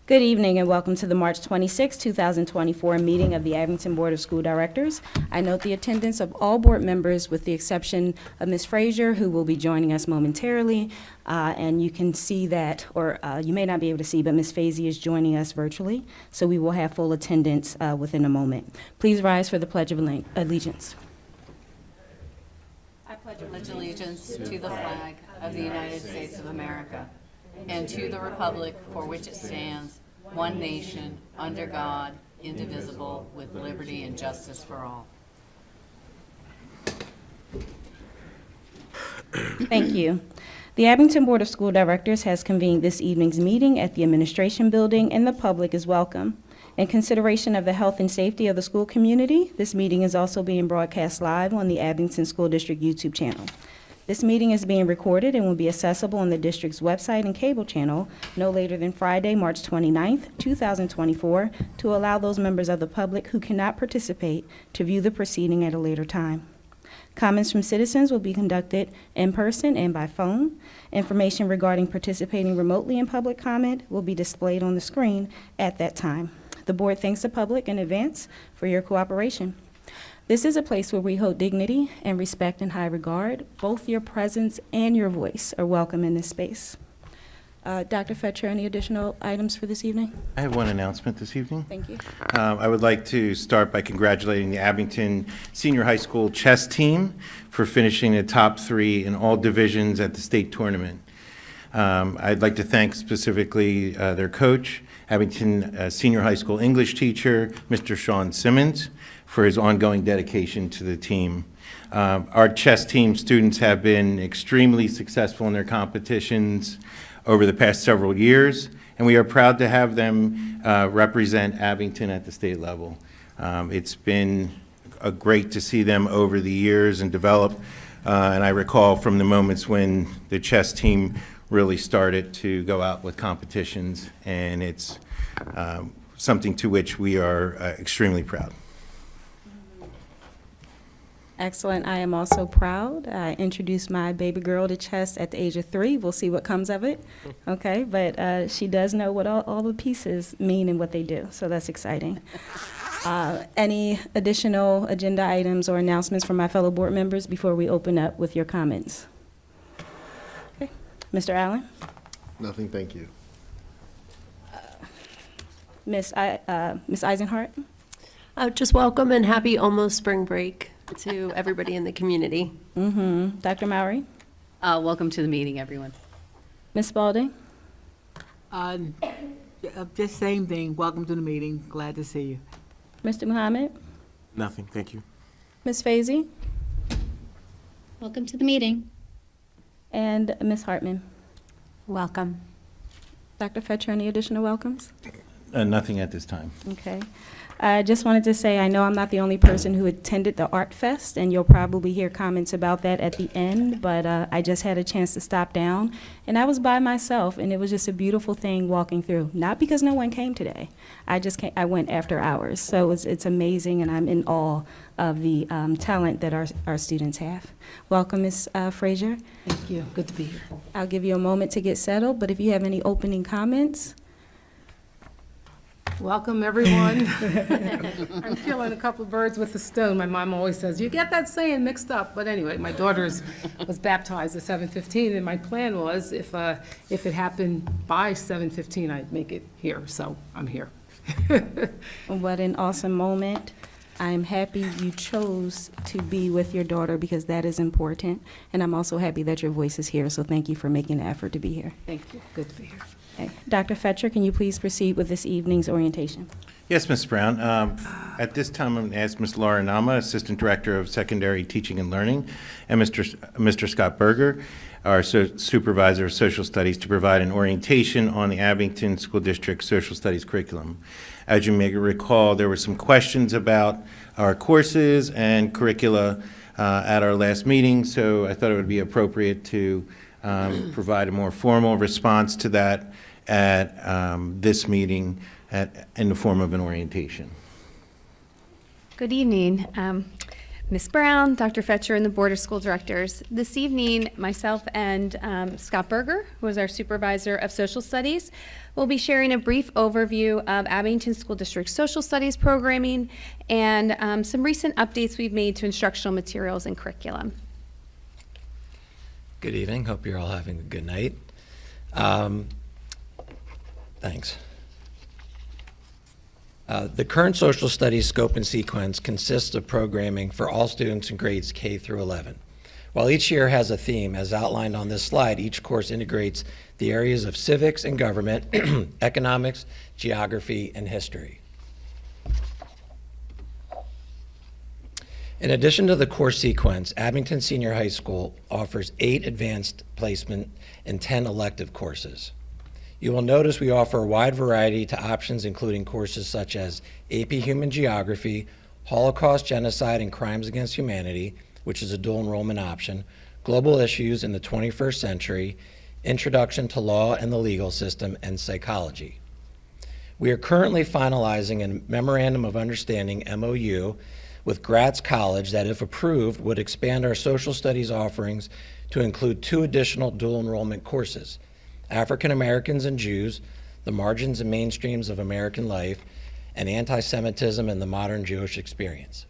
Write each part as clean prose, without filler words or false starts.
Good evening and welcome to the March 26, 2024 meeting of the Abington Board of School Directors. I note the attendance of all board members with the exception of Ms. Frazier, who will be joining us momentarily. And you can see that, or you may not be able to see, but Ms. Fazy is joining us virtually, so we will have full attendance within a moment. Please rise for the Pledge of Allegiance. I pledge allegiance to the flag of the United States of America and to the republic for which it stands, one nation, under God, indivisible, with liberty and justice for all. Thank you. The Abington Board of School Directors has convened this evening's meeting at the Administration Building, and the public is welcome. In consideration of the health and safety of the school community, this meeting is also being broadcast live on the Abington School District YouTube channel. This meeting is being recorded and will be accessible on the district's website and cable channel no later than Friday, March 29th, 2024, to allow those members of the public who cannot participate to view the proceeding at a later time. Comments from citizens will be conducted in person and by phone. Information regarding participating remotely in public comment will be displayed on the screen at that time. The board thanks the public in advance for your cooperation. This is a place where we hold dignity and respect in high regard. Both your presence and your voice are welcome in this space. Dr. Fetcher, any additional items for this evening? I have one announcement this evening. Thank you. I would like to start by congratulating the Abington Senior High School chess team for finishing the top 3 in all divisions at the state tournament. I'd like to thank specifically their coach, Abington Senior High School English teacher, Mr. Sean Simmons, for his ongoing dedication to the team. Our chess team students have been extremely successful in their competitions over the past several years, and we are proud to have them represent Abington at the state level. It's been great to see them over the years and develop, and I recall from the moments when the chess team really started to go out with competitions, and it's something to which we are extremely proud. Excellent. I am also proud. I introduced my baby girl to chess at the age of 3. We'll see what comes of it. Okay, but she does know what all the pieces mean and what they do, so that's exciting. Any additional agenda items or announcements from my fellow board members before we open up with your comments? Okay, Mr. Allen? Nothing, thank you. Miss Eisenhart? Just welcome and happy almost spring break to everybody in the community. Dr. Mowry? Welcome to the meeting, everyone. Ms. Spalding? Just same thing. Welcome to the meeting. Glad to see you. Mr. Muhammad? Nothing, thank you. Ms. Fazy? Welcome to the meeting. And Ms. Hartman? Welcome. Dr. Fetcher, any additional welcomes? Nothing at this time. Okay. I just wanted to say I know I'm not the only person who attended the Art Fest, and you'll probably hear comments about that at the end, but I just had a chance to stop down, and I was by myself, and it was just a beautiful thing walking through. Not because no one came today. I went after hours, so it's amazing, and I'm in awe of the talent that our students have. Welcome, Ms. Frazier. Thank you. Good to be here. I'll give you a moment to get settled, but if you have any opening comments. Welcome, everyone. I'm killing a couple of birds with a stone. My mom always says, you get that saying mixed up. But anyway, my daughter was baptized at 7:15, and my plan was if it happened by 7:15, I'd make it here. So I'm here. What an awesome moment. I'm happy you chose to be with your daughter because that is important. And I'm also happy that your voice is here, so thank you for making the effort to be here. Thank you. Good to be here. Okay. Dr. Fetcher, can you please proceed with this evening's orientation? Yes, Ms. Brown. At this time, I'm going to ask Ms. Laura Nama, Assistant Director of Secondary Teaching and Learning, and Mr. Scott Berger, our Supervisor of Social Studies, to provide an orientation on the Abington School District Social Studies curriculum. As you may recall, there were some questions about our courses and curricula at our last meeting, so I thought it would be appropriate to provide a more formal response to that at this meeting in the form of an orientation. Good evening. Ms. Brown, Dr. Fetcher, and the Board of School Directors. This evening, myself and Scott Berger, who is our Supervisor of Social Studies, will be sharing a brief overview of Abington School District Social Studies programming and some recent updates we've made to instructional materials and curriculum. Good evening. Hope you're all having a good night. Thanks. The current social studies scope and sequence consists of programming for all students in grades K through 11. While each year has a theme, as outlined on this slide, each course integrates the areas of civics and government, economics, geography, and history. In addition to the course sequence, Abington Senior High School offers 8 advanced placement and 10 elective courses. You will notice we offer a wide variety to options, including courses such as AP Human Geography, Holocaust, Genocide, and Crimes Against Humanity, which is a dual enrollment option, Global Issues in the 21st Century, Introduction to Law and the Legal System, and Psychology. We are currently finalizing a Memorandum of Understanding, MOU, with Gratz College that, if approved, would expand our social studies offerings to include 2 additional dual enrollment courses: African Americans and Jews, the Margins and Mainstreams of American Life, and Anti-Semitism and the Modern Jewish Experience.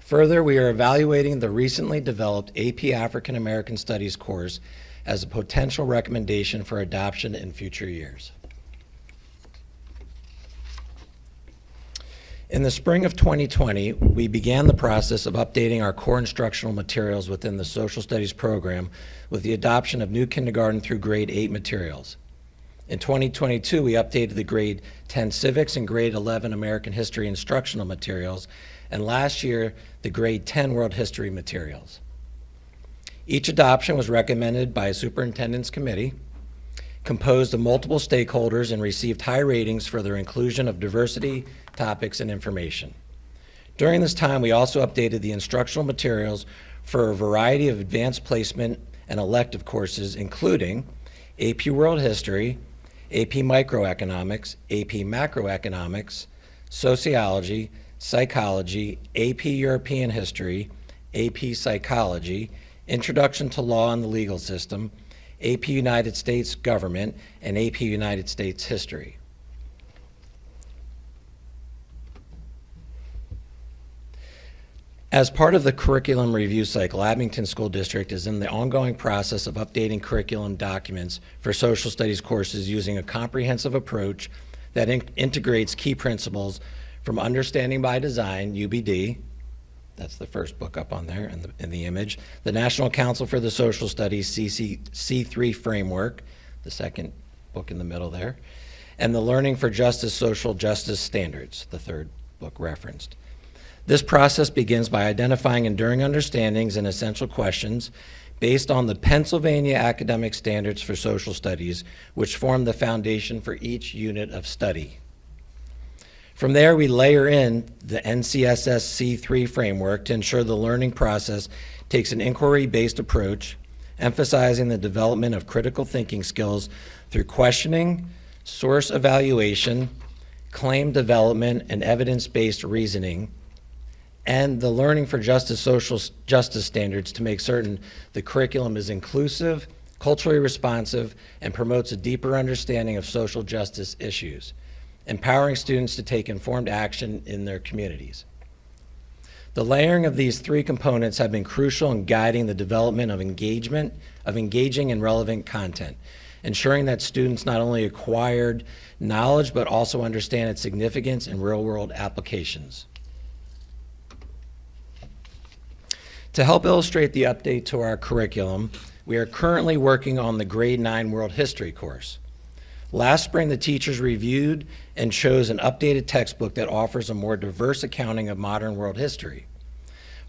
Further, we are evaluating the recently developed AP African American Studies course as a potential recommendation for adoption in future years. In the spring of 2020, we began the process of updating our core instructional materials within the social studies program with the adoption of new kindergarten through grade 8 materials. In 2022, we updated the grade 10 civics and grade 11 American history instructional materials, and last year, the grade 10 world history materials. Each adoption was recommended by a superintendent's committee, composed of multiple stakeholders, and received high ratings for their inclusion of diversity, topics, and information. During this time, we also updated the instructional materials for a variety of advanced placement and elective courses, including AP World History, AP Microeconomics, AP Macroeconomics, Sociology, Psychology, AP European History, AP Psychology, Introduction to Law and the Legal System, AP United States Government, and AP United States History. As part of the curriculum review cycle, Abington School District is in the ongoing process of updating curriculum documents for social studies courses using a comprehensive approach that integrates key principles from Understanding by Design, UBD, that's the first book up on there in the image, the National Council for the Social Studies, C3 Framework, the second book in the middle there, and the Learning for Justice Social Justice Standards, the third book referenced. This process begins by identifying enduring understandings and essential questions based on the Pennsylvania Academic Standards for Social Studies, which form the foundation for each unit of study. From there, we layer in the NCSS C3 framework to ensure the learning process takes an inquiry-based approach, emphasizing the development of critical thinking skills through questioning, source evaluation, claim development, and evidence-based reasoning, and the Learning for Justice Social Justice Standards to make certain the curriculum is inclusive, culturally responsive, and promotes a deeper understanding of social justice issues, empowering students to take informed action in their communities. The layering of these 3 components have been crucial in guiding the development of engaging and relevant content, ensuring that students not only acquired knowledge but also understand its significance in real-world applications. To help illustrate the update to our curriculum, we are currently working on the grade 9 World History course. Last spring, the teachers reviewed and chose an updated textbook that offers a more diverse accounting of modern world history.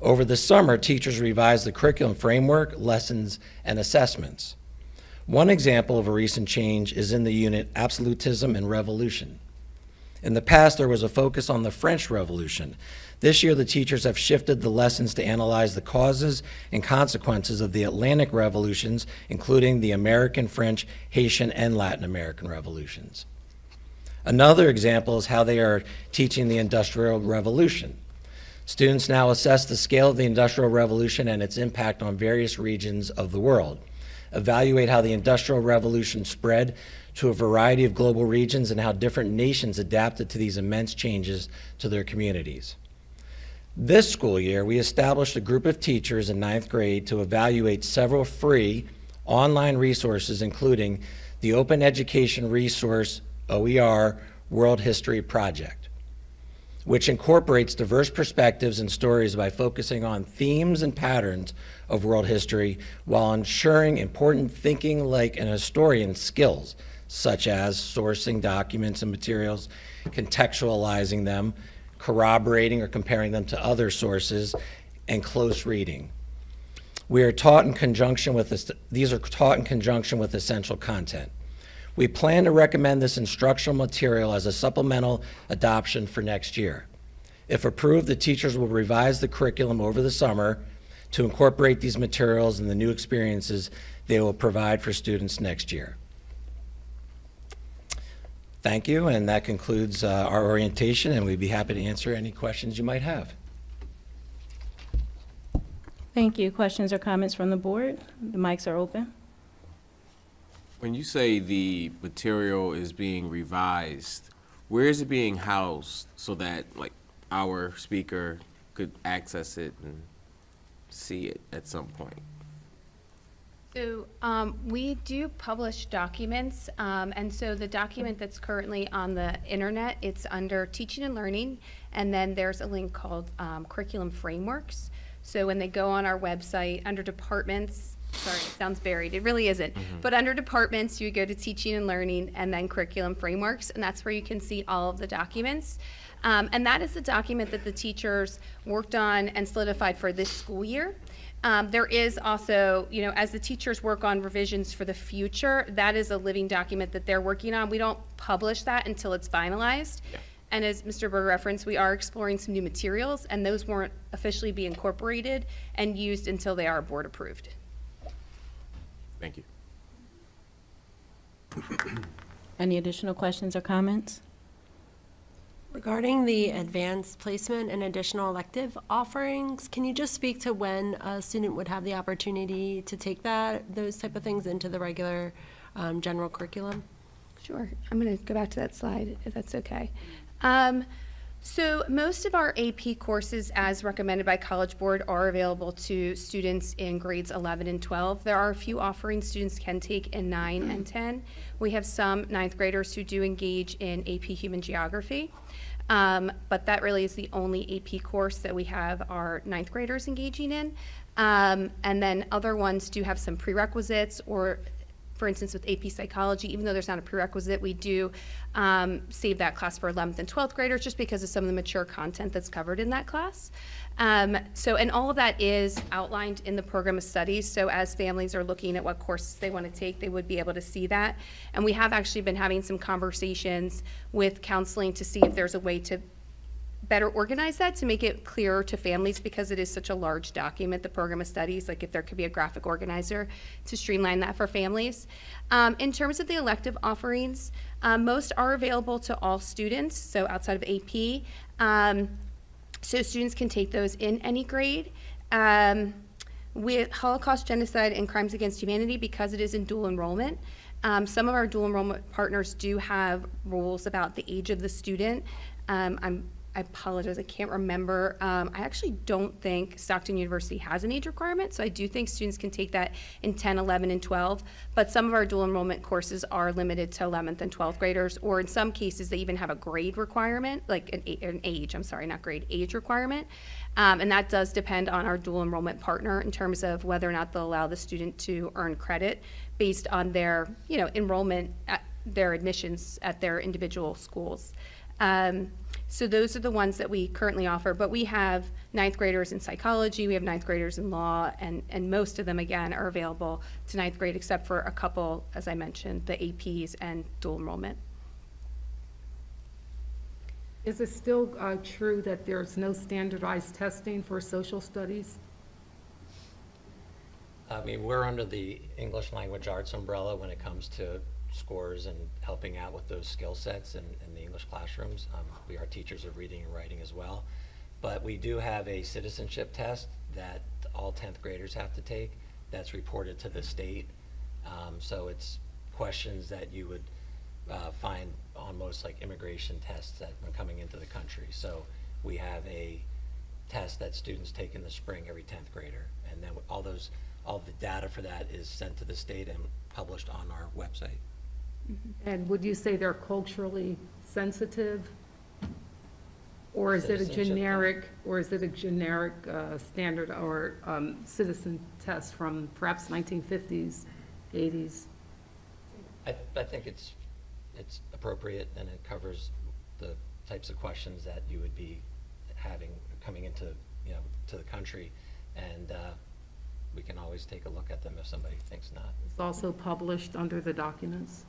Over the summer, teachers revised the curriculum framework, lessons, and assessments. One example of a recent change is in the unit Absolutism and Revolution. In the past, there was a focus on the French Revolution. This year, the teachers have shifted the lessons to analyze the causes and consequences of the Atlantic revolutions, including the American, French, Haitian, and Latin American revolutions. Another example is how they are teaching the Industrial Revolution. Students now assess the scale of the Industrial Revolution and its impact on various regions of the world, evaluate how the Industrial Revolution spread to a variety of global regions and how different nations adapted to these immense changes to their communities. This school year, we established a group of teachers in 9th grade to evaluate several free online resources, including the Open Education Resource OER World History Project, which incorporates diverse perspectives and stories by focusing on themes and patterns of world history while ensuring important thinking like an historian skills, such as sourcing documents and materials, contextualizing them, corroborating or comparing them to other sources, and close reading. We are taught in conjunction with this, these are taught in conjunction with essential content. We plan to recommend this instructional material as a supplemental adoption for next year. If approved, the teachers will revise the curriculum over the summer to incorporate these materials and the new experiences they will provide for students next year. Thank you, and that concludes our orientation, and we'd be happy to answer any questions you might have. Thank you. Questions or comments from the board? The mics are open. When you say the material is being revised, where is it being housed so that, like, our speaker could access it and see it at some point? So we do publish documents, and so the document that's currently on the internet, it's under Teaching and Learning, and then there's a link called Curriculum Frameworks. So when they go on our website, under departments, sorry, it sounds buried, it really isn't, but under departments, you go to Teaching and Learning and then Curriculum Frameworks, and that's where you can see all of the documents. And that is the document that the teachers worked on and solidified for this school year. There is also, you know, as the teachers work on revisions for the future, that is a living document that they're working on. We don't publish that until it's finalized. Yeah. And as Mr. Berger referenced, we are exploring some new materials, and those won't officially be incorporated and used until they are board approved. Thank you. Any additional questions or comments? Regarding the advanced placement and additional elective offerings, can you just speak to when a student would have the opportunity to take those type of things into the regular general curriculum? Sure. I'm going to go back to that slide, if that's okay. So most of our AP courses, as recommended by College Board, are available to students in grades 11 and 12. There are a few offerings students can take in 9 and 10. We have some 9th graders who do engage in AP Human Geography, but that really is the only AP course that we have our 9th graders engaging in. And then other ones do have some prerequisites, or for instance, with AP Psychology, even though there's not a prerequisite, we do save that class for 11th and 12th graders just because of some of the mature content that's covered in that class. And all of that is outlined in the program of studies, so as families are looking at what courses they want to take, they would be able to see that. And we have actually been having some conversations with counseling to see if there's a way to better organize that to make it clearer to families, because it is such a large document, the program of studies, like if there could be a graphic organizer to streamline that for families. In terms of the elective offerings, most are available to all students, so outside of AP. So students can take those in any grade. With Holocaust, genocide, and crimes against humanity, because it is in dual enrollment, some of our dual enrollment partners do have rules about the age of the student. I apologize, I can't remember. I actually don't think Stockton University has an age requirement, so I do think students can take that in 10, 11, and 12, but some of our dual enrollment courses are limited to 11th and 12th graders, or in some cases, they even have a grade requirement, like an age, I'm sorry, not grade, age requirement. And that does depend on our dual enrollment partner in terms of whether or not they'll allow the student to earn credit based on their, enrollment, at their admissions at their individual schools. So those are the ones that we currently offer, but we have 9th graders in psychology, we have 9th graders in law, and most of them, again, are available to 9th grade, except for a couple, as I mentioned, the APs and dual enrollment. Is it still true that there's no standardized testing for social studies? I mean, we're under the English language arts umbrella when it comes to scores and helping out with those skill sets in the English classrooms. We are teachers of reading and writing as well. But we do have a citizenship test that all 10th graders have to take that's reported to the state. So it's questions that you would find on most like immigration tests that when coming into the country. So we have a test that students take in the spring, every 10th grader. And then all the data for that is sent to the state and published on our website. And would you say they're culturally sensitive? Or is it a Citizenship generic standard or citizen test from perhaps 1950s, 80s? I think it's appropriate, and it covers the types of questions that you would be having coming into, to the country. And we can always take a look at them if somebody thinks not. It's also published under the documents?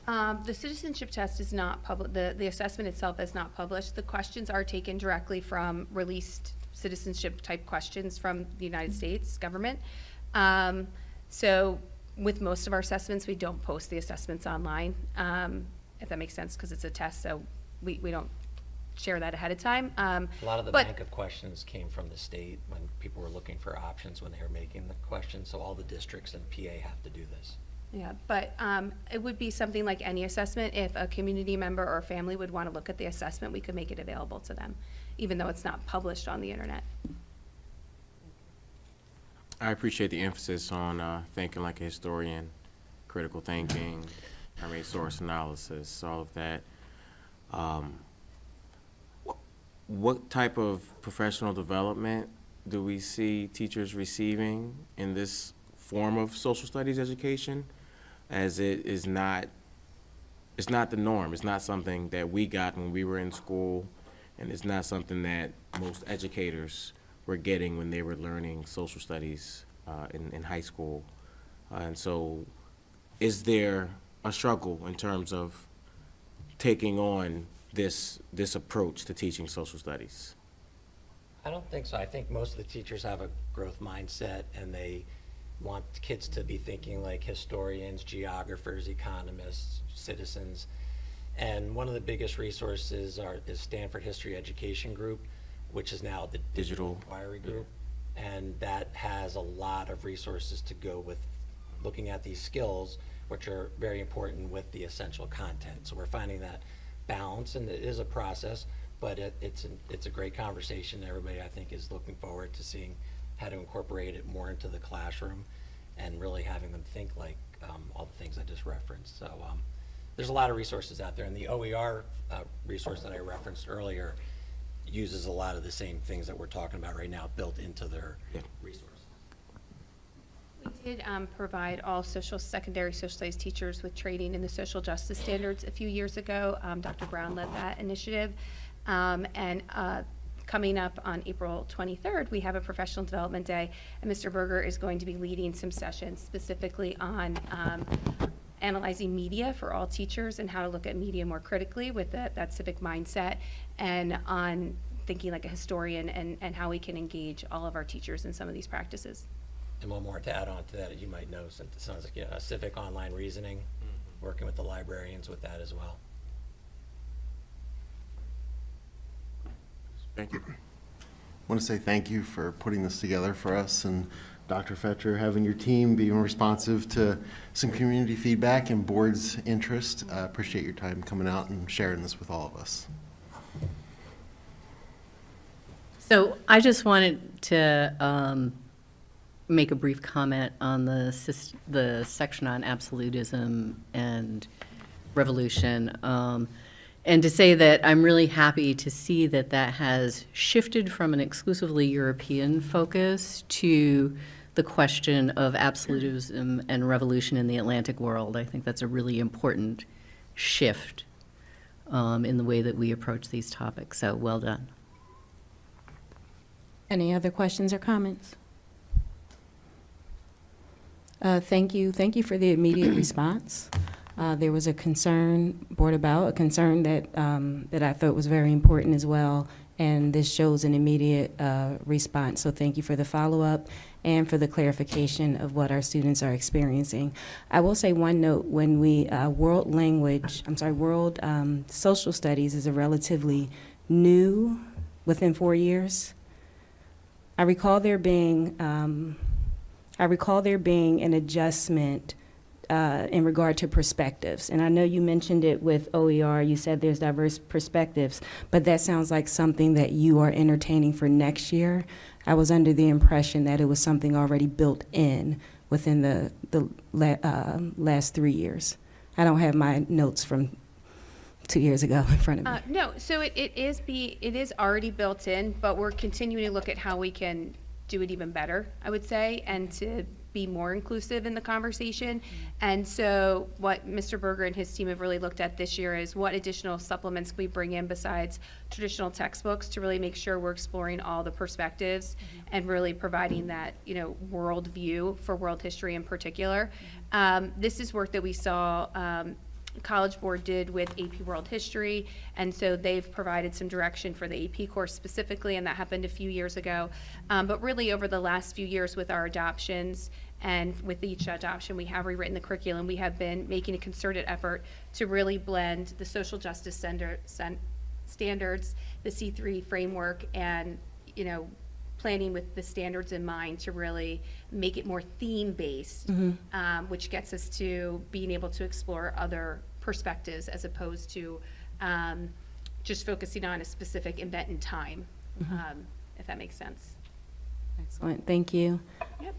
The citizenship test is not public, the assessment itself is not published. The questions are taken directly from released citizenship type questions from the United States government. So with most of our assessments, we don't post the assessments online, if that makes sense, because it's a test, so we don't share that ahead of time. A lot of the but- bank of questions came from the state when people were looking for options when they were making the questions, so all the districts and PA have to do this. Yeah, but it would be something like any assessment. If a community member or family would want to look at the assessment, we could make it available to them, even though it's not published on the internet. I appreciate the emphasis on thinking like a historian, critical thinking, primary source analysis, all of that. What type of professional development do we see teachers receiving in this form of social studies education? As it's not the norm. It's not something that we got when we were in school, and it's not something that most educators were getting when they were learning social studies in high school. And so is there a struggle in terms of taking on this approach to teaching social studies? I don't think so. I think most of the teachers have a growth mindset, and they want kids to be thinking like historians, geographers, economists, citizens. And one of the biggest resources is Stanford History Education Group, which is now the Digital Inquiry Group. And that has a lot of resources to go with looking at these skills, which are very important with the essential content. So we're finding that balance, and it is a process, but it's a great conversation. Everybody, I think, is looking forward to seeing how to incorporate it more into the classroom and really having them think like all the things I just referenced. So there's a lot of resources out there, and the OER resource that I referenced earlier uses a lot of the same things that we're talking about right now built into their resource. We did provide all secondary social studies teachers with training in the social justice standards a few years ago. Dr. Brown led that initiative. Coming up on April 23rd, we have a professional development day, and Mr. Berger is going to be leading some sessions specifically on analyzing media for all teachers and how to look at media more critically with that civic mindset, and on thinking like a historian and how we can engage all of our teachers in some of these practices. And one more to add on to that, you might know, since it sounds like civic online reasoning, working with the librarians with that as well. Thank you. I want to say thank you for putting this together for us, and Dr. Fetcher, having your team being responsive to some community feedback and board's interest. I appreciate your time coming out and sharing this with all of us. So I just wanted to make a brief comment on the section on absolutism and revolution, and to say that I'm really happy to see that that has shifted from an exclusively European focus to the question of absolutism and revolution in the Atlantic world. I think that's a really important shift in the way that we approach these topics, so well done. Any other questions or comments? Thank you for the immediate response. There was a concern brought about, a concern that I thought was very important as well, and this shows an immediate response. So thank you for the follow-up and for the clarification of what our students are experiencing. I will say one note: when we world social studies is a relatively new within 4 years. I recall there being an adjustment in regard to perspectives. And I know you mentioned it with OER, you said there's diverse perspectives, but that sounds like something that you are entertaining for next year. I was under the impression that it was something already built in within the last 3 years. I don't have my notes from 2 years ago in front of me. No, so it is already built in, but we're continuing to look at how we can do it even better, I would say, and to be more inclusive in the conversation. And so what Mr. Berger and his team have really looked at this year is what additional supplements can we bring in besides traditional textbooks to really make sure we're exploring all the perspectives and really providing that, world view for world history in particular. This is work that we saw College Board did with AP World History, and so they've provided some direction for the AP course specifically, and that happened a few years ago. But really over the last few years with our adoptions, and with each adoption we have rewritten the curriculum, we have been making a concerted effort to really blend the social justice standards, the C3 framework, and planning with the standards in mind to really make it more theme-based, which gets us to being able to explore other perspectives as opposed to just focusing on a specific event in time, if that makes sense. Excellent, thank you. Yep.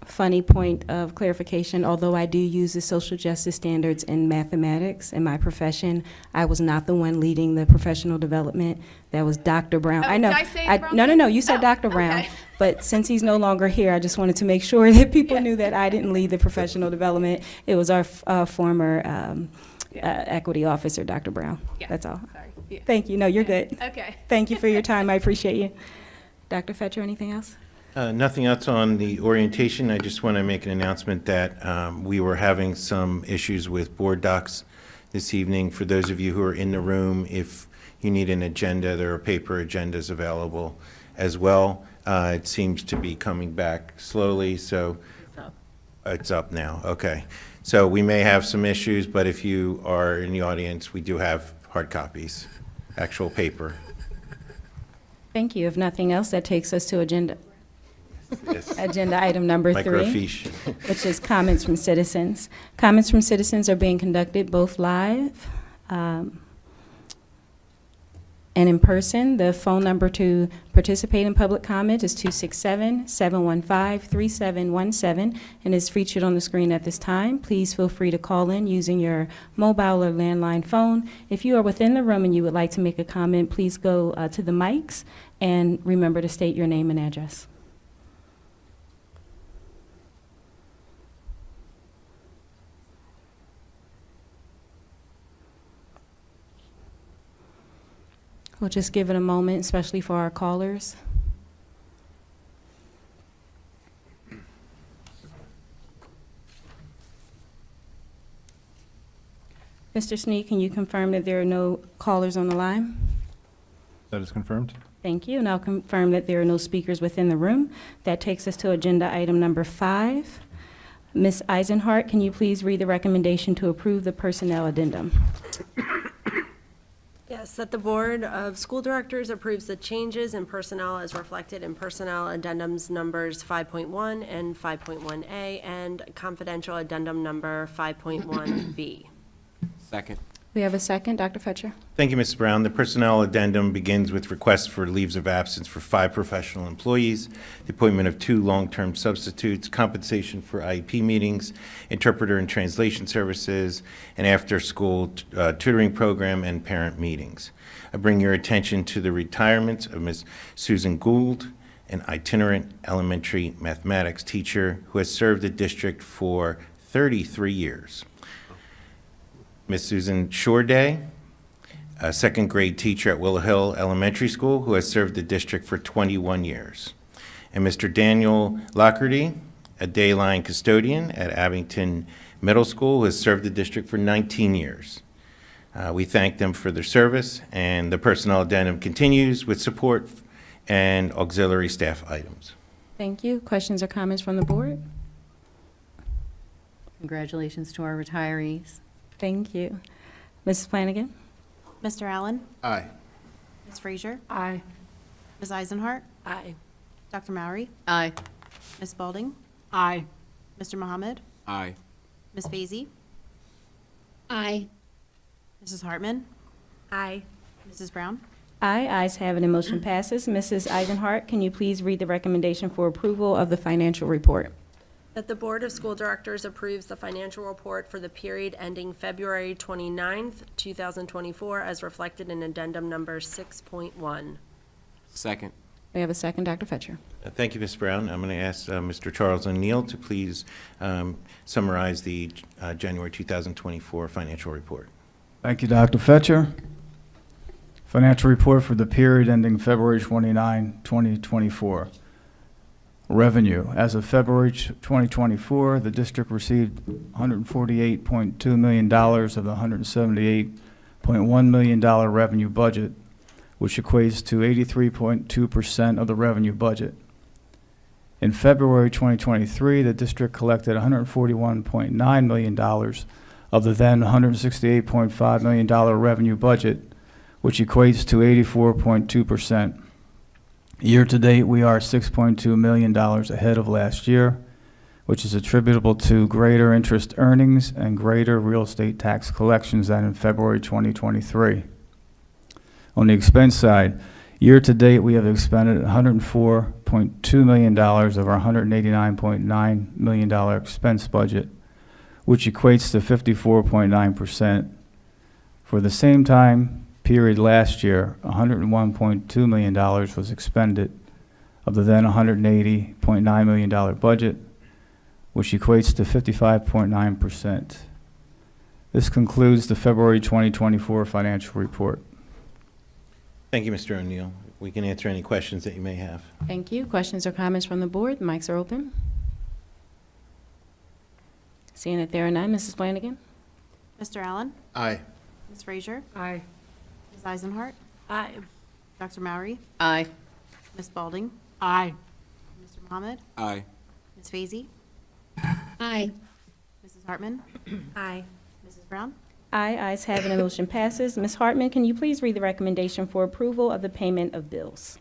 Funny point of clarification, although I do use the social justice standards in mathematics in my profession, I was not the one leading the professional development. That was Dr. Brown. Oh, I know. did I say it wrong? No, you said Dr. Brown. okay. But since he's no longer here, I just wanted to make sure that people knew that I didn't lead the professional development. It was our former equity officer, Dr. Brown. Yeah. That's all. Sorry. Yeah. Thank you. No, you're good. Okay. Thank you for your time. I appreciate you. Dr. Fetcher, anything else? Nothing else on the orientation. I just want to make an announcement that we were having some issues with board docs this evening. For those of you who are in the room, if you need an agenda, there are paper agendas available as well. It seems to be coming back slowly, so it's up now. Okay. So we may have some issues, but if you are in the audience, we do have hard copies, actual paper. Thank you. If nothing else, that takes us to agenda Yes. item number 3. Microfiche. Which is comments from citizens. Comments from citizens are being conducted both live and in person. The phone number to participate in public comment is 267-715-3717 and is featured on the screen at this time. Please feel free to call in using your mobile or landline phone. If you are within the room and you would like to make a comment, please go to the mics and remember to state your name and address. We'll just give it a moment, especially for our callers. Mr. Sneed, can you confirm that there are no callers on the line? That is confirmed. Thank you, and I'll confirm that there are no speakers within the room. That takes us to agenda item number 5. Ms. Eisenhart, can you please read the recommendation to approve the personnel addendum? Yes, that the Board of School Directors approves the changes in personnel as reflected in personnel addendums numbers 5.1 and 5.1A and confidential addendum number 5.1B. Second. We have a second, Dr. Fetcher. Thank you, Mrs. Brown. The personnel addendum begins with requests for leaves of absence for 5 professional employees, the appointment of 2 long-term substitutes, compensation for IEP meetings, interpreter and translation services, and after-school tutoring program and parent meetings. I bring your attention to the retirements of Ms. Susan Gould, an itinerant elementary mathematics teacher who has served the district for 33 years. Ms. Susan Shoreday, a second-grade teacher at Willow Hill Elementary School who has served the district for 21 years. And Mr. Daniel Lockerty, a dayline custodian at Abington Middle School who has served the district for 19 years. We thank them for their service, and the personnel addendum continues with support and auxiliary staff items. Thank you. Questions or comments from the board? Congratulations to our retirees. Thank you. Mrs. Flanagan? Mr. Allen? Aye. Ms. Frazier? Aye. Ms. Eisenhart? Aye. Dr. Mowry? Aye. Ms. Spalding? Aye. Mr. Mohammed? Aye. Ms. Vacy? Aye. Mrs. Hartman? Aye. Mrs. Brown? Aye, ayes have it, and motion passes. Mrs. Eisenhart, can you please read the recommendation for approval of the financial report? That the Board of School Directors approves the financial report for the period ending February 29th, 2024, as reflected in addendum number 6.1. Second. We have a second, Dr. Fetcher. Thank you, Ms. Brown. I'm going to ask Mr. Charles O'Neill to please summarize the January 2024 financial report. Thank you, Dr. Fetcher. Financial report for the period ending February 29, 2024. Revenue. As of February 2024, the district received $148.2 million of the $178.1 million revenue budget, which equates to 83.2% of the revenue budget. In February 2023, the district collected $141.9 million of the then $168.5 million revenue budget, which equates to 84.2%. Year-to-date, we are $6.2 million ahead of last year, which is attributable to greater interest earnings and greater real estate tax collections than in February 2023. On the expense side, year-to-date, we have expended $104.2 million of our $189.9 million expense budget, which equates to 54.9%. For the same time period last year, $101.2 million was expended of the then $180.9 million budget, which equates to 55.9%. This concludes the February 2024 financial report. Thank you, Mr. O'Neill. We can answer any questions that you may have. Thank you. Questions or comments from the board? The mics are open. Seeing that there are none, Mrs. Flanagan? Mr. Allen? Aye. Ms. Frazier? Aye. Ms. Eisenhart? Aye. Dr. Mowry? Aye. Ms. Spalding? Aye. Mr. Mohammed? Aye. Ms. Vacy? Aye. Mrs. Hartman? Aye. Mrs. Brown? Aye, ayes have it, and motion passes. Ms. Hartman, can you please read the recommendation for approval of the payment of bills?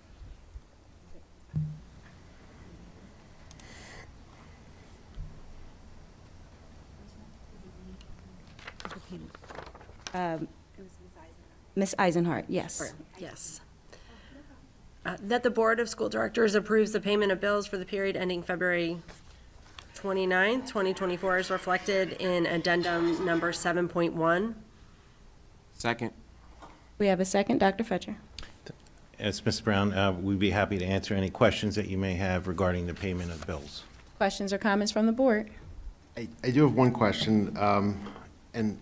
Ms. Eisenhart, yes. Yes. That the Board of School Directors approves the payment of bills for the period ending February 29th, 2024, as reflected in addendum number 7.1. Second. We have a second, Dr. Fetcher. As Ms. Brown, we'd be happy to answer any questions that you may have regarding the payment of bills. Questions or comments from the board? I do have one question, and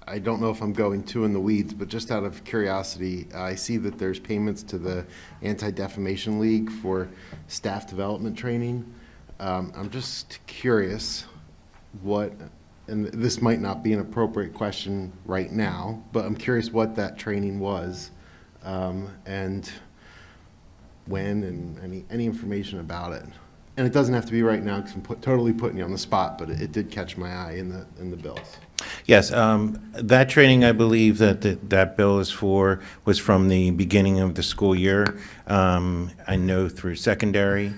I don't know if I'm going too in the weeds, but just out of curiosity, I see that there's payments to the Anti-Defamation League for staff development training. I'm just curious what, and this might not be an appropriate question right now, but I'm curious what that training was, and when, and any information about it. And it doesn't have to be right now because I'm totally putting you on the spot, but it did catch my eye in the bills. Yes, that training, I believe that bill is for, was from the beginning of the school year. I know through secondary.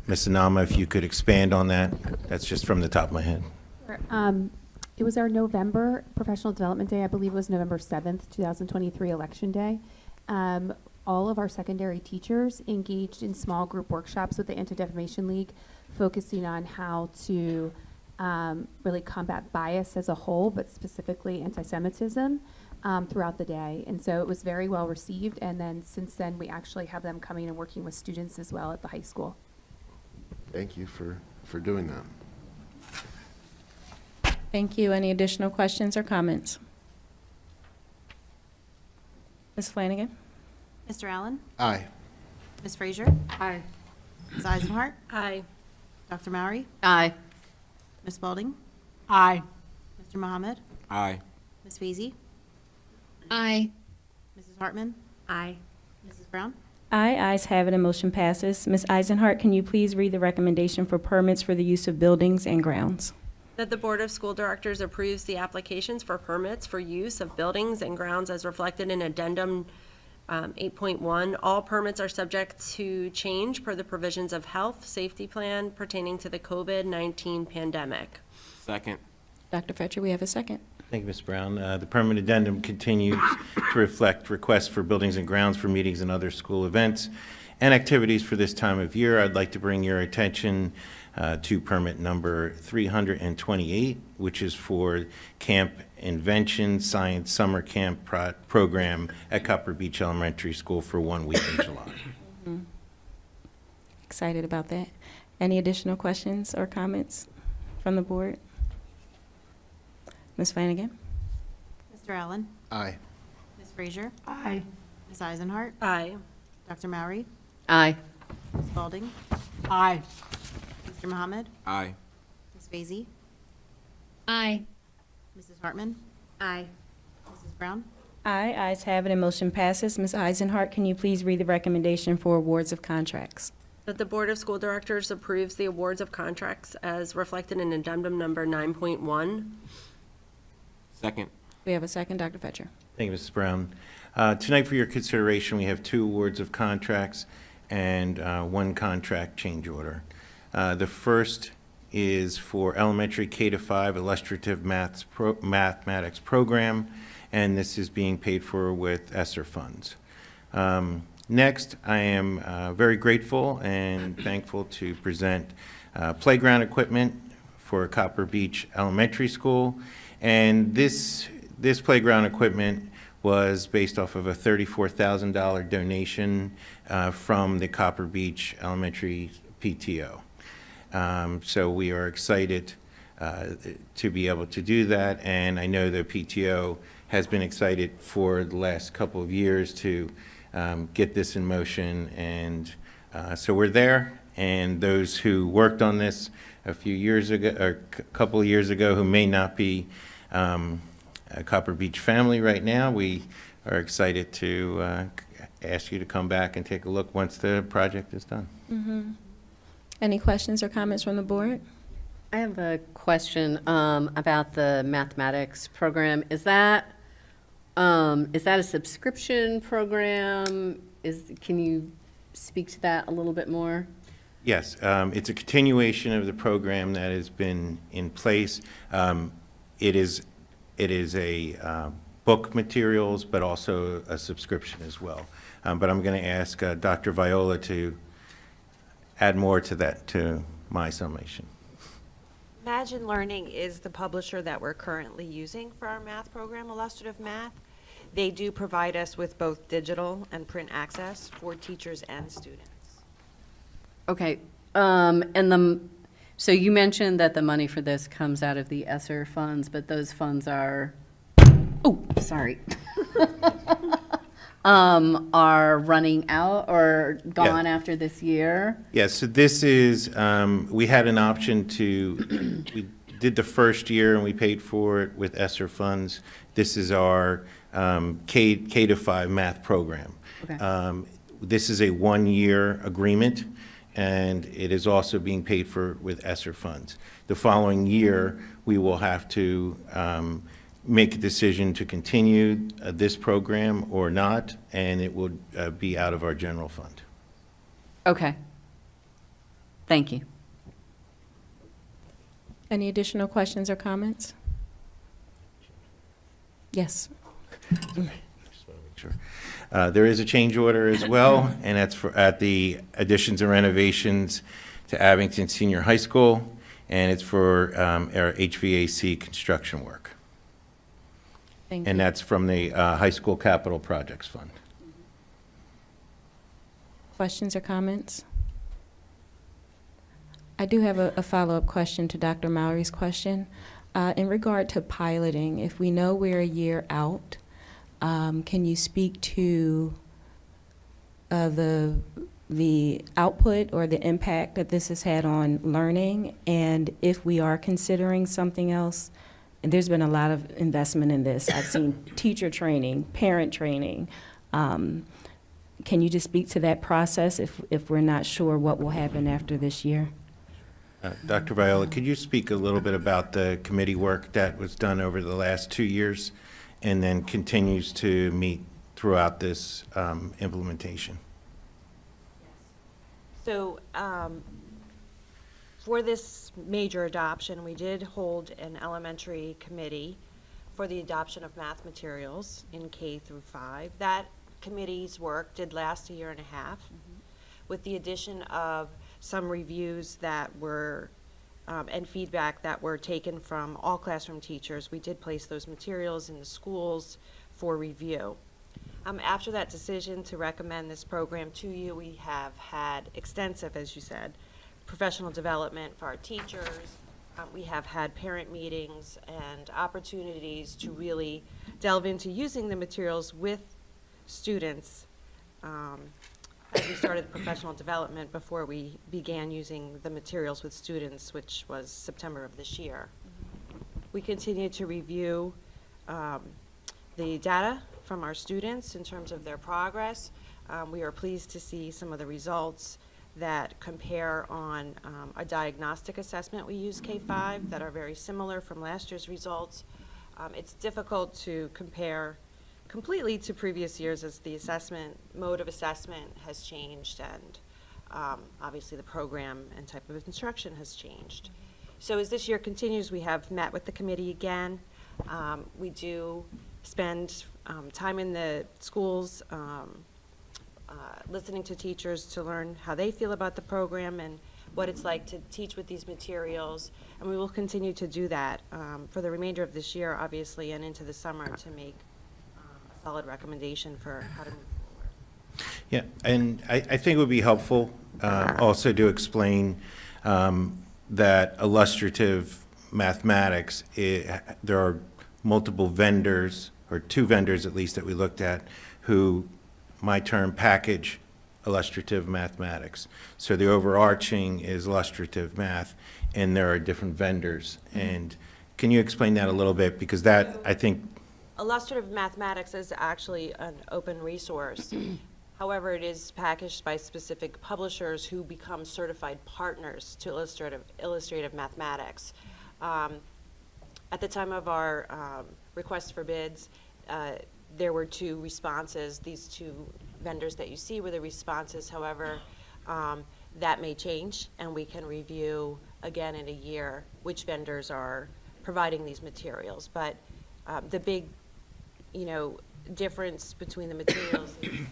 Ms. Anama, if you could expand on that. That's just from the top of my head. It was our November Professional Development Day. I believe it was November 7th, 2023, Election Day. All of our secondary teachers engaged in small group workshops with the Anti-Defamation League, focusing on how to really combat bias as a whole, but specifically anti-Semitism throughout the day. And so it was very well received. And then since then, we actually have them coming and working with students as well at the high school. Thank you for doing that. Thank you. Any additional questions or comments? Ms. Flanagan? Mr. Allen? Aye. Ms. Frazier? Aye. Ms. Eisenhart? Aye. Dr. Mowry? Aye. Ms. Spalding? Aye. Mr. Mohammed? Aye. Ms. Vacy? Aye. Mrs. Hartman? Aye. Mrs. Brown? Aye, ayes have it, and motion passes. Ms. Eisenhart, can you please read the recommendation for permits for the use of buildings and grounds? That the Board of School Directors approves the applications for permits for use of buildings and grounds as reflected in Addendum 8.1. All permits are subject to change per the provisions of health safety plan pertaining to the COVID-19 pandemic. Second. Dr. Fetcher, we have a second. Thank you, Ms. Brown. The permit addendum continues to reflect requests for buildings and grounds for meetings and other school events and activities for this time of year. I'd like to bring your attention to permit number 328, which is for Camp Invention Science Summer Camp Program at Copper Beach Elementary School for 1 week in July. Excited about that. Any additional questions or comments from the board? Ms. Flanagan? Mr. Allen? Aye. Ms. Frazier? Aye. Ms. Eisenhart? Aye. Dr. Mowry? Aye. Ms. Spalding? Aye. Mr. Mohammed? Aye. Ms. Vacy? Aye. Mrs. Hartman? Aye. Mrs. Brown? Aye, ayes have it, and motion passes. Ms. Eisenhart, can you please read the recommendation for awards of contracts? That the Board of School Directors approves the awards of contracts as reflected in Addendum number 9.1. Second. We have a second, Dr. Fetcher. Thank you, Mrs. Brown. Tonight, for your consideration, we have 2 awards of contracts and 1 contract change order. The first is for elementary K-5 illustrative mathematics program, and this is being paid for with ESSER funds. Next, I am very grateful and thankful to present playground equipment for Copper Beach Elementary School, and this playground equipment was based off of a $34,000 donation from the Copper Beach Elementary PTO. So we are excited to be able to do that, and I know the PTO has been excited for the last couple of years to get this in motion, and so we're there. And those who worked on this a few years ago, or a couple of years ago, who may not be a Copper Beach family right now, we are excited to ask you to come back and take a look once the project is done. Any questions or comments from the board? I have a question about the mathematics program. Is that a subscription program? Can you speak to that a little bit more? Yes, it's a continuation of the program that has been in place. It is a book materials, but also a subscription as well. But I'm going to ask Dr. Viola to add more to that, to my summation. Imagine Learning is the publisher that we're currently using for our math program, Illustrative Math. They do provide us with both digital and print access for teachers and students. Okay, so you mentioned that the money for this comes out of the ESSER funds, but those funds are, are running out or gone after this year? Yes, so this is, we had an option to, we did the first year and we paid for it with ESSER funds. This is our K-5 math program. Okay. This is a 1-year agreement, and it is also being paid for with ESSER funds. The following year, we will have to make a decision to continue this program or not, and it will be out of our general fund. Okay. Thank you. Any additional questions or comments? Yes. Just want to make sure. There is a change order as well, and that's at the additions and renovations to Abington Senior High School, and it's for our HVAC construction work. Thank And you. that's from the High School Capital Projects Fund. Questions or comments? I do have a follow-up question to Dr. Mowry's question. In regard to piloting, if we know we're a year out, can you speak to the output or the impact that this has had on learning? And if we are considering something else, and there's been a lot of investment in this. I've seen teacher training, parent training. Can you just speak to that process if we're not sure what will happen after this year? Dr. Viola, could you speak a little bit about the committee work that was done over the last 2 years and then continues to meet throughout this implementation? So, for this major adoption, we did hold an elementary committee for the adoption of math materials in K through 5. That committee's work did last a year and a half, with the addition of some reviews that were, and feedback that were taken from all classroom teachers. We did place those materials in the schools for review. After that decision to recommend this program to you, we have had extensive, as you said, professional development for our teachers. We have had parent meetings and opportunities to really delve into using the materials with students as we started professional development before we began using the materials with students, which was September of this year. We continue to review the data from our students in terms of their progress. We are pleased to see some of the results that compare on a diagnostic assessment we use K-5 that are very similar from last year's results. It's difficult to compare completely to previous years as the mode of assessment has changed, and obviously the program and type of instruction has changed. So as this year continues, we have met with the committee again. We do spend time in the schools listening to teachers to learn how they feel about the program and what it's like to teach with these materials. And we will continue to do that for the remainder of this year, obviously, and into the summer to make a solid recommendation for how to move forward. Yeah, and I think it would be helpful also to explain that illustrative mathematics, there are multiple vendors, or 2 vendors at least that we looked at, who, my term, package illustrative mathematics. So the overarching is illustrative math, and there are different vendors. And can you explain that a little bit? Because that, I think, Illustrative mathematics is actually an open resource. However, it is packaged by specific publishers who become certified partners to illustrative mathematics. At the time of our request for bids, there were 2 responses. These 2 vendors that you see were the responses. However, that may change, and we can review again in a year which vendors are providing these materials. But the big, difference between the materials is the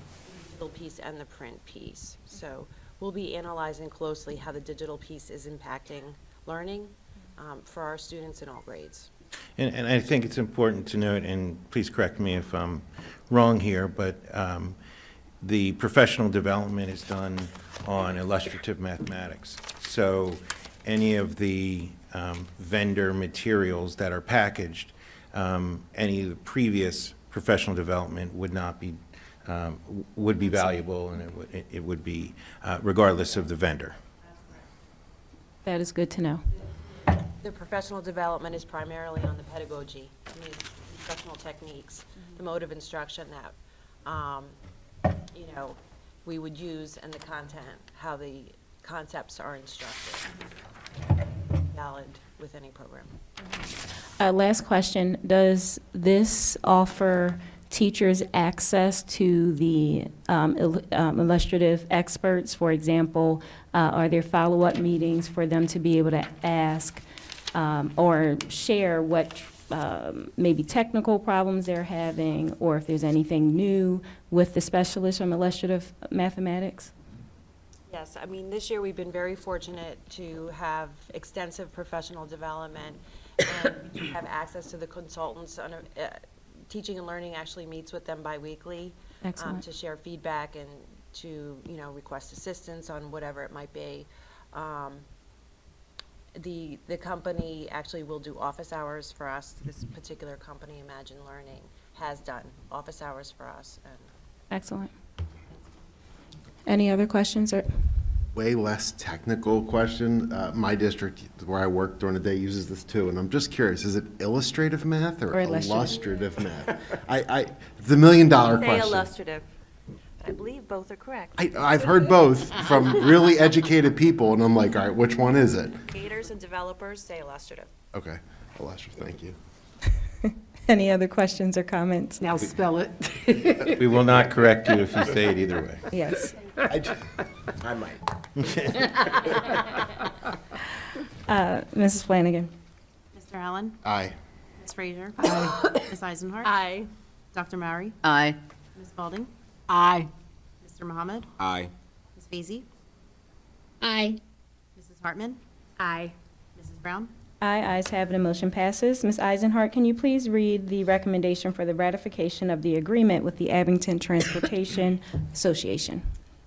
digital piece and the print piece. So we'll be analyzing closely how the digital piece is impacting learning for our students in all grades. and I think it's important to note, and please correct me if I'm wrong here, but the professional development is done on illustrative mathematics. So any of the vendor materials that are packaged, any of the previous professional development would not be, would be valuable, and it would be regardless of the vendor. That is good to know. The professional development is primarily on the pedagogy, instructional techniques, the mode of instruction that, we would use, and the content, how the concepts are instructed. Valid with any program. Last question, does this offer teachers access to the illustrative experts? For example, are there follow-up meetings for them to be able to ask or share what maybe technical problems they're having, or if there's anything new with the specialists from illustrative mathematics? Yes, I mean, this year we've been very fortunate to have extensive professional development and have access to the consultants. Teaching and Learning actually meets with them biweekly to share feedback and to, request assistance on whatever it might be. The company actually will do office hours for us. This particular company, Imagine Learning, has done office hours for us. And Excellent. Any other questions? Or Way less technical question. My district, where I work during the day, uses this too, and I'm just curious, is it illustrative math or illustrative. illustrative math? It's the $1 million say question. illustrative. I believe both are correct. I've heard both from really educated people, and I'm like, all right, which one is it? Creators and developers say illustrative. Okay, illustrative, thank you. Any other questions or comments? Now spell it. We will not correct you if you say it either way. Yes. I might. Mrs. Flanagan. Mr. Allen? Aye. Ms. Frazier? Ms. Eisenhardt? Aye. Dr. Mowry? Aye. Ms. Spalding? Aye. Mr. Mohammed? Aye. Ms. Vacy? Aye. Mrs. Hartman? Aye. Mrs. Brown? Aye, ayes have it, and motion passes. Ms. Eisenhardt, can you please read the recommendation for the ratification of the agreement with the Abington Transportation Association?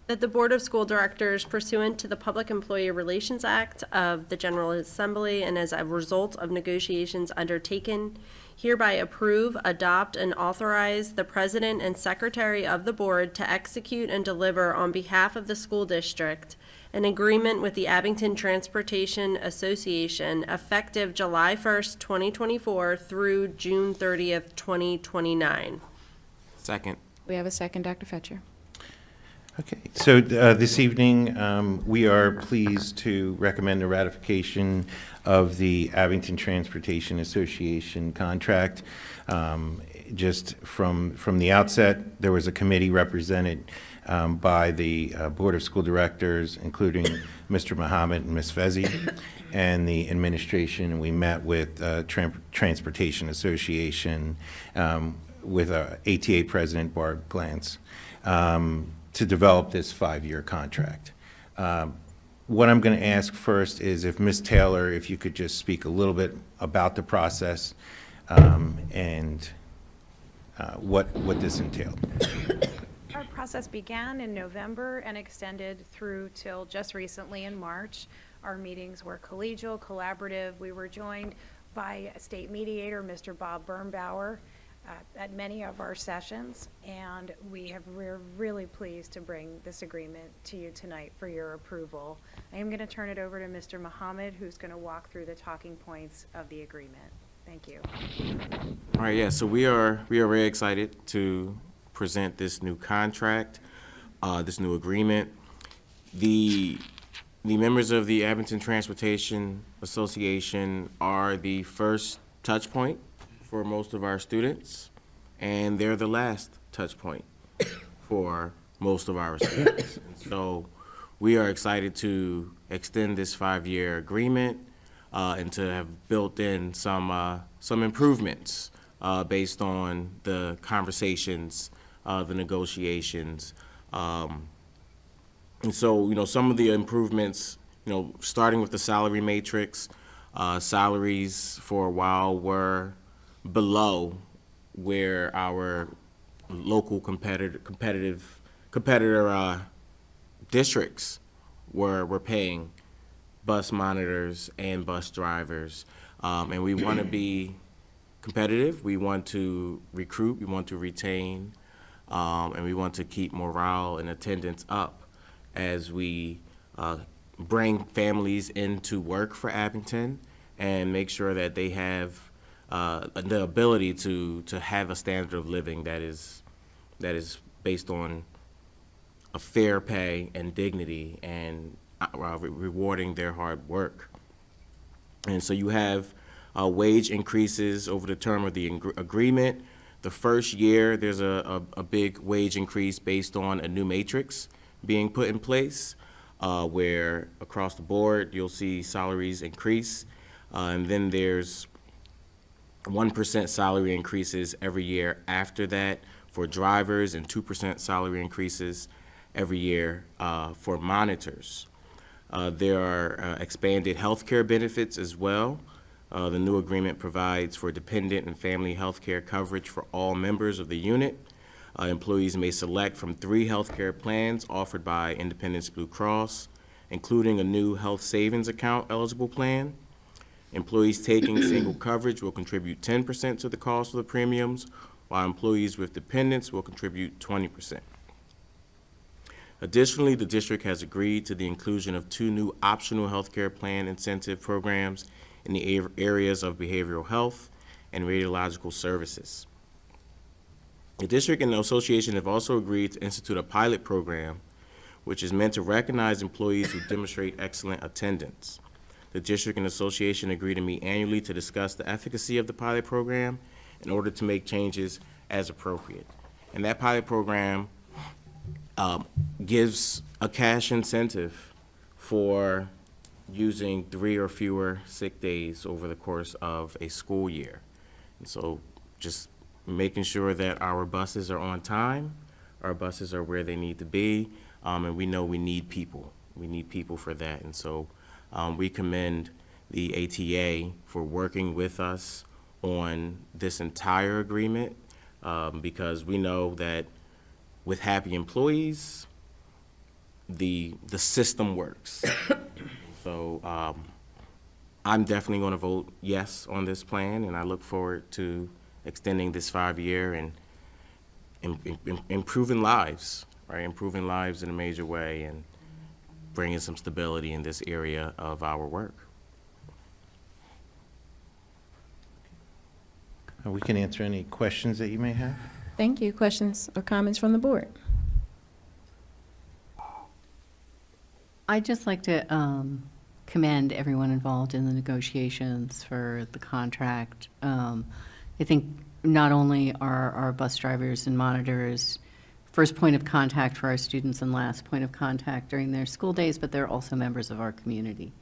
That the Board of School Directors pursuant to the Public Employee Relations Act of the General Assembly and as a result of negotiations undertaken, hereby approve, adopt, and authorize the President and Secretary of the Board to execute and deliver on behalf of the school district an agreement with the Abington Transportation Association effective July 1st, 2024 through June 30th, 2029. Second. We have a second, Dr. Fetcher. Okay, so this evening, we are pleased to recommend the ratification of the Abington Transportation Association contract. Just from the outset, there was a committee represented by the Board of School Directors, including Mr. Mohammed and Ms. Fezzi, and the administration, and we met with Transportation Association with ATA President Barb Glantz to develop this 5-year contract. What I'm going to ask first is if Ms. Taylor, if you could just speak a little bit about the process and what this entailed. Our process began in November and extended through till just recently in March. Our meetings were collegial, collaborative. We were joined by a state mediator, Mr. Bob Birnbauer, at many of our sessions, and we're really pleased to bring this agreement to you tonight for your approval. I am going to turn it over to Mr. Mohammed, who's going to walk through the talking points of the agreement. Thank you. All right, yeah, so we are very excited to present this new contract, this new agreement. The members of the Abington Transportation Association are the first touch point for most of our students, and they're the last touch point for most of our students. And so we are excited to extend this 5-year agreement and to have built in some improvements based on the conversations, the negotiations. And so, some of the improvements, starting with the salary matrix, salaries for a while were below where our local competitor districts were paying bus monitors and bus drivers. And we want to be competitive. We want to recruit. We want to retain. And we want to keep morale and attendance up as we bring families into work for Abington and make sure that they have the ability to have a standard of living that is based on a fair pay and dignity and rewarding their hard work. And so you have wage increases over the term of the agreement. The first year, there's a big wage increase based on a new matrix being put in place, where across the board, you'll see salaries increase. And then there's 1% salary increases every year after that for drivers and 2% salary increases every year for monitors. There are expanded health care benefits as well. The new agreement provides for dependent and family health care coverage for all members of the unit. Employees may select from 3 health care plans offered by Independence Blue Cross, including a new health savings account eligible plan. Employees taking single coverage will contribute 10% to the cost of the premiums, while employees with dependents will contribute 20%. Additionally, the district has agreed to the inclusion of 2 new optional healthcare plan incentive programs in the areas of behavioral health and radiological services. The district and the association have also agreed to institute a pilot program which is meant to recognize employees who demonstrate excellent attendance. The district and association agree to meet annually to discuss the efficacy of the pilot program in order to make changes as appropriate. And that pilot program gives a cash incentive for using 3 or fewer sick days over the course of a school year. And so just making sure that our buses are on time, our buses are where they need to be, and we know we need people. We need people for that. And so we commend the ATA for working with us on this entire agreement because we know that with happy employees, the system works. So I'm definitely going to vote yes on this plan, and I look forward to extending this 5-year and improving lives, right? Improving lives in a major way and bringing some stability in this area of our work. We can answer any questions that you may have. Thank you. Questions or comments from the board? I'd just like to commend everyone involved in the negotiations for the contract. I think not only are our bus drivers and monitors first point of contact for our students and last point of contact during their school days, but they're also members of our community.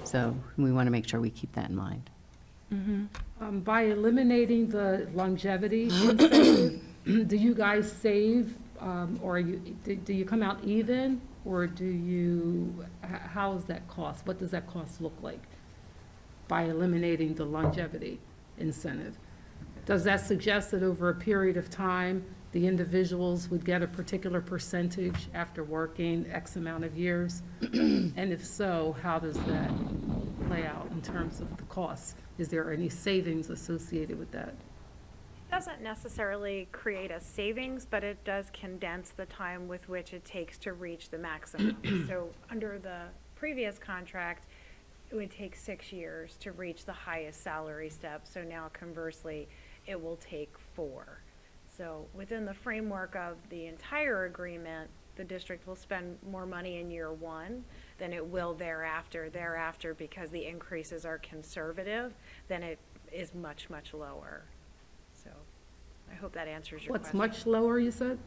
So we want to make sure we keep that in mind. By eliminating the longevity incentive, do you guys save, or do you come out even, or do you, how is that cost? What does that cost look like by eliminating the longevity incentive? Does that suggest that over a period of time, the individuals would get a particular percentage after working X amount of years? And if so, how does that play out in terms of the costs? Is there any savings associated with that? Doesn't necessarily create a savings, but it does condense the time with which it takes to reach the maximum. So under the previous contract, it would take 6 years to reach the highest salary step. So now conversely, it will take 4. So within the framework of the entire agreement, the district will spend more money in year 1 than it will thereafter. Thereafter, because the increases are conservative, then it is much, much lower. So I hope that answers your What's question. much lower, you said?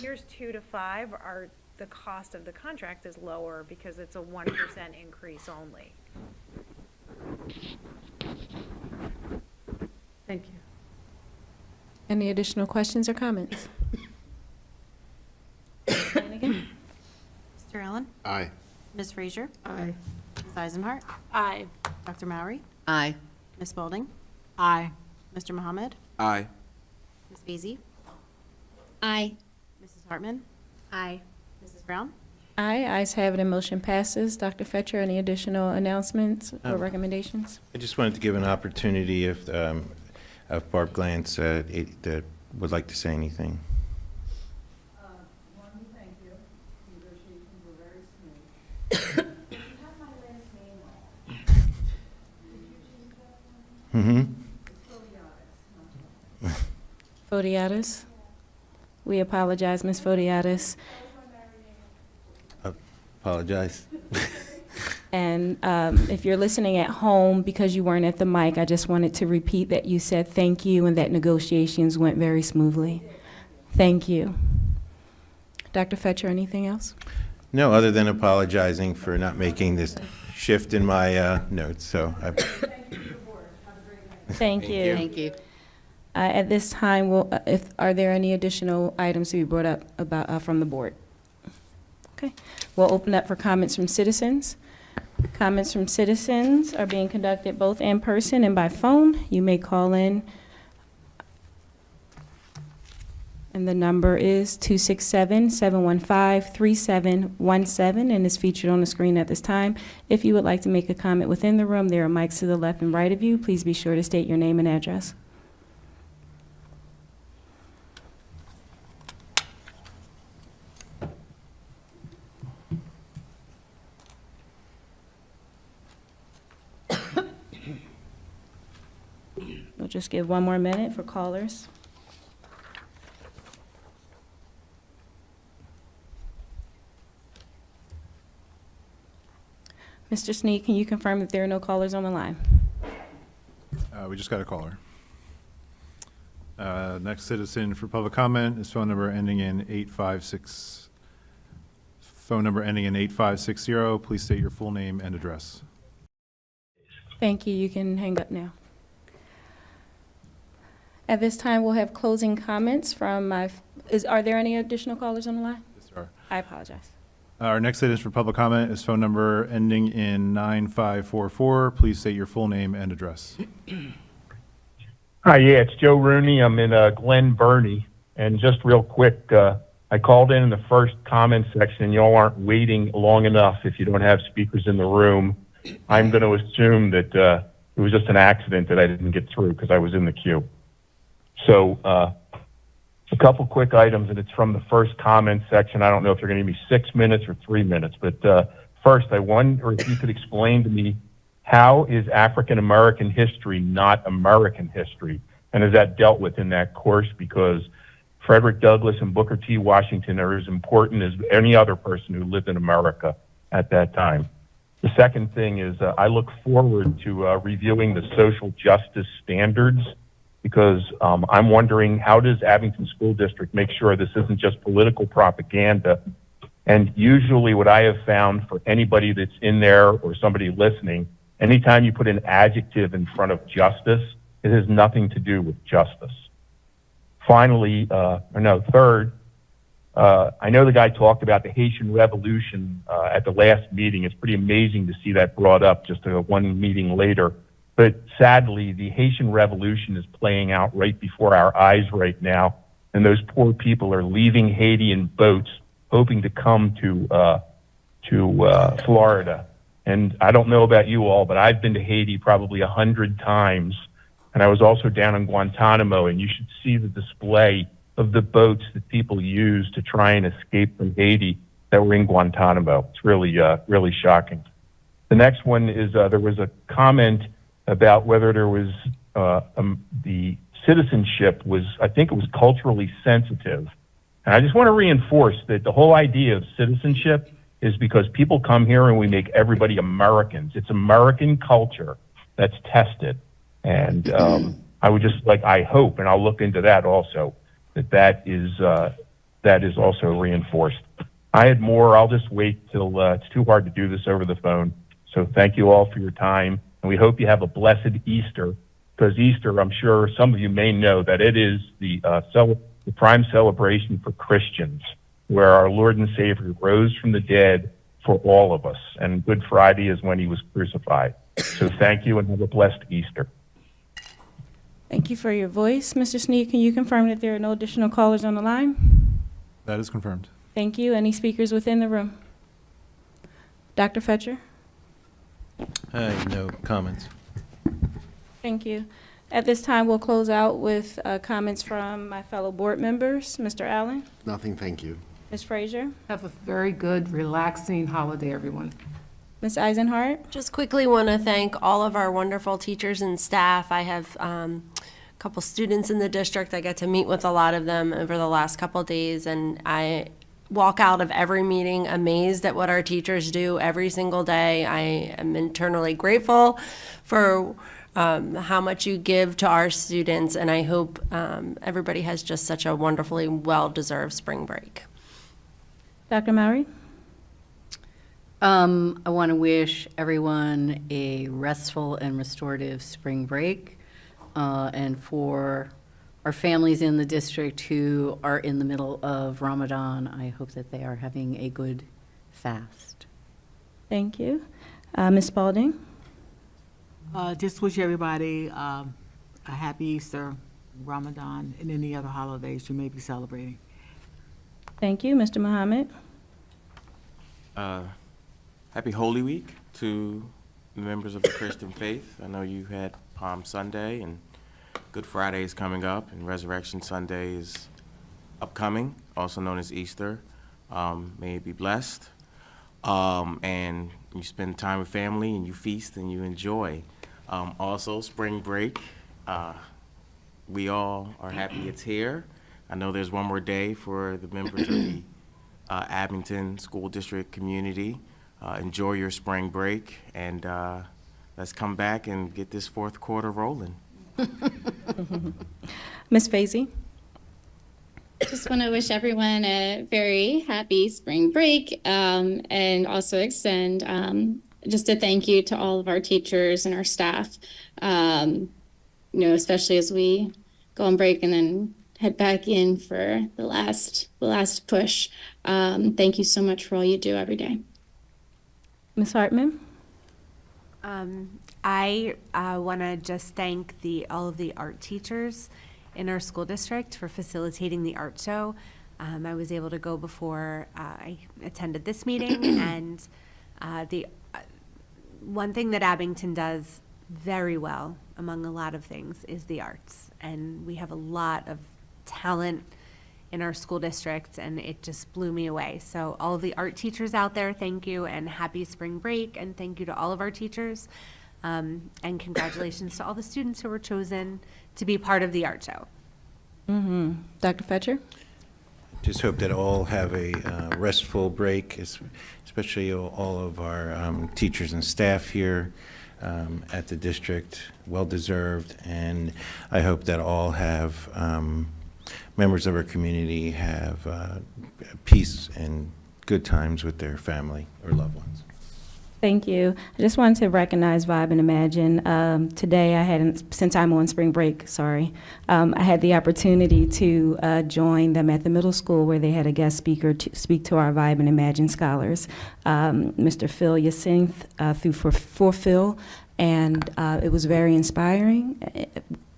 Years 2 to 5 are, the cost of the contract is lower because it's a 1% increase only. Thank you. Any additional questions or comments? Flanagan? Mr. Allen? Aye. Ms. Frazier? Aye. Ms. Eisenhart? Aye. Dr. Mowry? Aye. Ms. Spalding? Aye. Mr. Mohammed? Aye. Ms. Beasy? Aye. Mrs. Hartman? Aye. Mrs. Brown? Aye, ayes have it and motion passes. Dr. Fetcher, any additional announcements or recommendations? I just wanted to give an opportunity if Barb Glantz that would like to say anything. One, thank you. Negotiations were very smooth. You have my last name wrong. Mm-hmm. Fodiatis? We apologize, Ms. Fodiatis. Apologize. And if you're listening at home, because you weren't at the mic, I just wanted to repeat that you said thank you and that negotiations went very smoothly. Thank you. Dr. Fetcher, anything else? No, other than apologizing for not making this shift in my notes. So Thank you. Thank you. At this time, are there any additional items to be brought up about from the board? Okay, we'll open up for comments from citizens. Comments from citizens are being conducted both in person and by phone. You may call in. And the number is 267-715-3717 and is featured on the screen at this time. If you would like to make a comment within the room, there are mics to the left and right of you. Please be sure to state your name and address. We'll just give one more minute for callers. Mr. Sneed, can you confirm that there are no callers on the line? We just got a caller. Next citizen for public comment is phone number ending in 856. Phone number ending in 8560. Please state your full name and address. Thank you. You can hang up now. At this time, we'll have closing comments from are there any additional callers on the line? Yes, sir. I apologize. Our next citizen for public comment is phone number ending in 9544. Please state your full name and address. Hi, yeah, it's Joe Rooney. I'm in Glen Burnie. And just real quick, I called in the first comment section, and y'all aren't waiting long enough if you don't have speakers in the room. I'm going to assume that it was just an accident that I didn't get through because I was in the queue. So a couple quick items, and it's from the first comment section. I don't know if you're going to give me 6 minutes or 3 minutes, but first, I wonder if you could explain to me, how is African American history not American history? And is that dealt with in that course? Because Frederick Douglass and Booker T. Washington are as important as any other person who lived in America at that time. The second thing is I look forward to reviewing the social justice standards, because I'm wondering, how does Abington School District make sure this isn't just political propaganda? And usually what I have found for anybody that's in there or somebody listening, anytime you put an adjective in front of justice, it has nothing to do with justice. Finally, third, I know the guy talked about the Haitian Revolution at the last meeting. It's pretty amazing to see that brought up just one meeting later. But sadly, the Haitian Revolution is playing out right before our eyes right now, and those poor people are leaving Haiti in boats, hoping to come to Florida. And I don't know about you all, but I've been to Haiti probably 100 times, and I was also down in Guantanamo, and you should see the display of the boats that people use to try and escape from Haiti that were in Guantanamo. It's really, really shocking. The next one is there was a comment about whether there was the citizenship was, I think it was culturally sensitive. And I just want to reinforce that the whole idea of citizenship is because people come here and we make everybody Americans. It's American culture that's tested. And I would just I hope, and I'll look into that also, that is also reinforced. I had more. I'll just wait till it's too hard to do this over the phone. So thank you all for your time. And we hope you have a blessed Easter, because Easter, I'm sure some of you may know that it is the prime celebration for Christians, where our Lord and Savior rose from the dead for all of us. And Good Friday is when he was crucified. So thank you, and have a blessed Easter. Thank you for your voice. Mr. Sneed, can you confirm that there are no additional callers on the line? That is confirmed. Thank you. Any speakers within the room? Dr. Fetcher? No comments. Thank you. At this time, we'll close out with comments from my fellow board members. Mr. Allen? Nothing, thank you. Ms. Frazier? Have a very good, relaxing holiday, everyone. Ms. Eisenhart? Just quickly want to thank all of our wonderful teachers and staff. I have a couple students in the district. I get to meet with a lot of them over the last couple days, and I walk out of every meeting amazed at what our teachers do every single day. I am internally grateful for how much you give to our students, and I hope everybody has just such a wonderfully well-deserved spring break. Dr. Mowry? I want to wish everyone a restful and restorative spring break, and for our families in the district who are in the middle of Ramadan, I hope that they are having a good fast. Thank you. Ms. Spalding? Just wish everybody a happy Easter, Ramadan, and any other holidays you may be celebrating. Thank you. Mr. Muhammad? Happy Holy Week to the members of the Christian faith. I know you had Palm Sunday, and Good Friday is coming up, and Resurrection Sunday is upcoming, also known as Easter. May it be blessed. And you spend time with family, and you feast, and you enjoy. Also, spring break. We all are happy it's here. I know there's one more day for the members of the Abington School District community enjoy your spring break, and let's come back and get this fourth quarter rolling. Ms. Fazy? Just want to wish everyone a very happy spring break, and also extend just a thank you to all of our teachers and our staff, especially as we go on break and then head back in for the last push. Thank you so much for all you do every day. Ms. Hartman? I want to just thank all of the art teachers in our school district for facilitating the art show. I was able to go before I attended this meeting, and the one thing that Abington does very well, among a lot of things, is the arts. And we have a lot of talent in our school district, and it just blew me away. So all of the art teachers out there, thank you, and happy spring break, and thank you to all of our teachers. And congratulations to all the students who were chosen to be part of the art show. Dr. Fetcher? Just hope that all have a restful break, especially all of our teachers and staff here at the district, well-deserved. And I hope that all have, members of our community have peace and good times with their family or loved ones. Thank you. I just wanted to recognize Vibe and Imagine. Today, since I'm on spring break, I had the opportunity to join them at the middle school where they had a guest speaker to speak to our Vibe and Imagine scholars, Mr. Phil Yacinth for Phil, and it was very inspiring.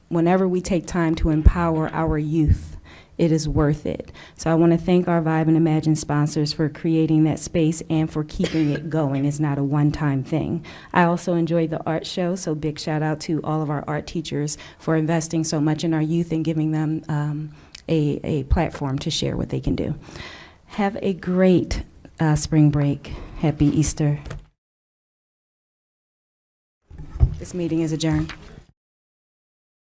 Whenever we take time to empower our youth, it is worth it. So I want to thank our Vibe and Imagine sponsors for creating that space and for keeping it going. It's not a one-time thing. I also enjoyed the art show, so big shout out to all of our art teachers for investing so much in our youth and giving them a platform to share what they can do. Have a great spring break. Happy Easter. This meeting is adjourned.